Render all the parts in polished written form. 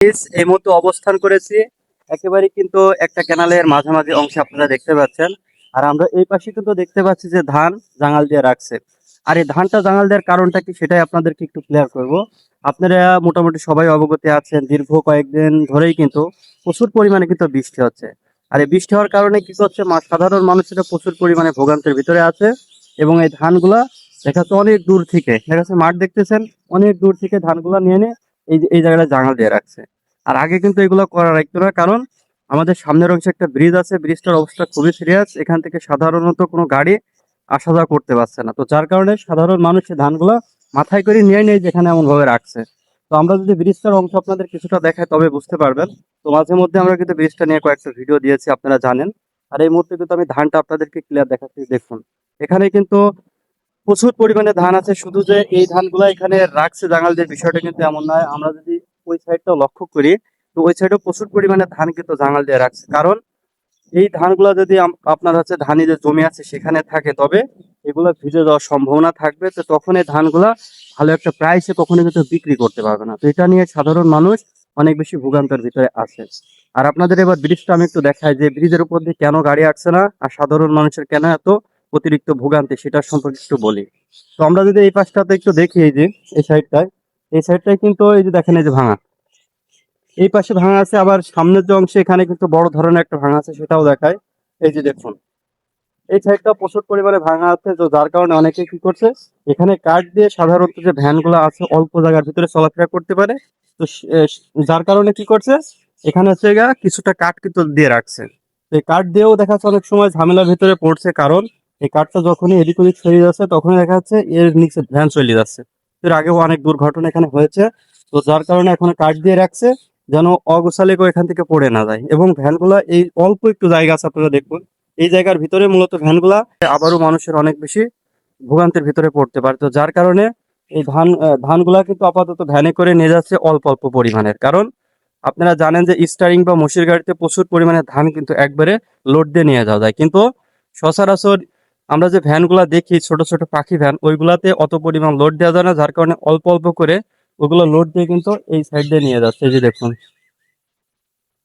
এই মুহূর্তে অবস্থান করেছি একেবারে কিন্তু একটা ক্যানালের মাঝামাঝি অংশে আপনারা দেখতে পাচ্ছেন। আর আমরা এই পাশে কিন্তু দেখতে পাচ্ছি যে ধান জাঙাল দিয়ে রাখছে। আর এই ধানটা জাঙাল দেওয়ার কারণটা কি সেটাই আপনাদেরকে একটু ক্লিয়ার করব। আপনারা মোটামুটি সবাই অবগত আছেন, দীর্ঘ কয়েকদিন ধরেই কিন্তু প্রচুর পরিমাণে কিন্তু বৃষ্টি হচ্ছে। আর এই বৃষ্টি হওয়ার কারণে কি করছে, সাধারণ মানুষেরা প্রচুর পরিমাণে ভোগান্তির ভিতরে আছে। এবং এই ধানগুলা দেখা যাচ্ছে অনেক দূর থেকে, দেখা যাচ্ছে মাঠ দেখতেছেন, অনেক দূর থেকে ধানগুলা নিয়ে এনে এই জায়গাটা জাঙাল দিয়ে রাখছে। আর আগে কিন্তু এগুলো করা রাখতো না, কারণ আমাদের সামনের অংশে একটা ব্রিজ আছে, ব্রিজটার অবস্থা খুবই সিরিয়াস, এখান থেকে সাধারণত কোনো গাড়ি আসা যাওয়া করতে পারছে না। তো যার কারণে সাধারণ মানুষ এই ধানগুলো মাথায় করে নিয়ে নেয় যেখানে এমন ভাবে রাখছে। তো আমরা যদি ব্রিজটার অংশ আপনাদের কিছুটা দেখাই তবে বুঝতে পারবেন। তো মাঝে মধ্যে আমরা কিন্তু ব্রিজটা নিয়ে কয়েকটা ভিডিও দিয়েছি, আপনারা জানেন। আর এই মুহূর্তে কিন্তু আমি ধানটা আপনাদেরকে ক্লিয়ার দেখাচ্ছি, দেখুন এখানে কিন্তু প্রচুর পরিমাণে ধান আছে। শুধু যে এই ধানগুলা এখানে রাখছে জাঙালদের, বিষয়টা কিন্তু এমন নয়। আমরা যদি ওই সাইডটা লক্ষ্য করি, তো ওই সাইডেও প্রচুর পরিমাণে ধান কিন্তু জাঙাল দিয়ে রাখছে। কারণ এই ধানগুলা যদি আপনার হচ্ছে ধানি যে জমি আছে সেখানে থাকে, তবে এগুলো ভিজে যাওয়ার সম্ভাবনা থাকবে। তো তখন এই ধানগুলা ভালো একটা প্রাইসে কখনো কিন্তু বিক্রি করতে পারবে না। তো এটা নিয়ে সাধারণ মানুষ অনেক বেশি ভোগান্তির ভিতরে আছে। আর আপনাদের এবার ব্রিজটা আমি একটু দেখাই যে ব্রিজের উপর দিয়ে কেন গাড়ি আসছে না আর সাধারণ মানুষের কেন এত অতিরিক্ত ভোগান্তি, সেটা সম্পর্কে একটু বলি। তো আমরা যদি এই পাশটাতে একটু দেখি, এই যে এই সাইডটায় কিন্তু এই যে দেখেন, এই যে ভাঙা, এই পাশে ভাঙা আছে, আবার সামনের যে অংশে এখানে কিন্তু বড় ধরনের একটা ভাঙা আছে, সেটাও দেখায়। এই যে দেখুন, এই সাইডটা প্রচুর পরিমাণে ভাঙা আছে। তো যার কারণে অনেকে কি করছে, এখানে কাঠ দিয়ে সাধারণত যে ভ্যানগুলো আছে অল্প জায়গার ভিতরে চলাফেরা করতে পারে। তো যার কারণে কি করছে, এখানে হচ্ছে কিছুটা কাঠ কিন্তু দিয়ে রাখছে। তো এই কাঠ দিয়েও দেখা যাচ্ছে অনেক সময় ঝামেলার ভিতরে পড়ছে, কারণ এই কাঠটা যখনই এদিক ওদিক ছড়িয়ে যাচ্ছে তখনই দেখা যাচ্ছে এর নিচে ভ্যান চলে যাচ্ছে। এর আগেও অনেক দুর্ঘটনা এখানে হয়েছে। তো যার কারণে এখন কাঠ দিয়ে রাখছে, যেন অগোছালি করে এখান থেকে পড়ে না যায়। এবং ভ্যানগুলা এই অল্প একটু জায়গা আছে, আপনারা দেখুন এই জায়গার ভিতরে মূলত ভ্যানগুলা আবারও মানুষের অনেক বেশি ভোগান্তির ভিতরে পড়তে পারে। তো যার কারণে এই ধানগুলা কিন্তু আপাতত ভ্যানে করে নিয়ে যাচ্ছে অল্প অল্প পরিমাণের। কারণ আপনারা জানেন যে স্টারিং বা মোষের গাড়িতে প্রচুর পরিমাণে ধান কিন্তু একবারে লোড দিয়ে নিয়ে যাওয়া যায়, কিন্তু সচরাচর আমরা যে ভ্যানগুলা দেখি ছোট ছোট পাখি ভ্যান, ওইগুলাতে অত পরিমাণ লোড দেওয়া যায় না। যার কারণে অল্প অল্প করে ওইগুলো লোড দিয়ে কিন্তু এই সাইড দিয়ে নিয়ে যাচ্ছে। এই যে দেখুন,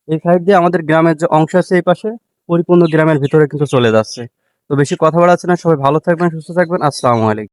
এই সাইড দিয়ে আমাদের গ্রামের যে অংশ আছে এই পাশে পরিপূর্ণ গ্রামের ভিতরে কিন্তু চলে যাচ্ছে। তো বেশি কথা বাড়াচ্ছে না, সবাই ভালো থাকবেন, সুস্থ থাকবেন। আসসালামু আলাইকুম।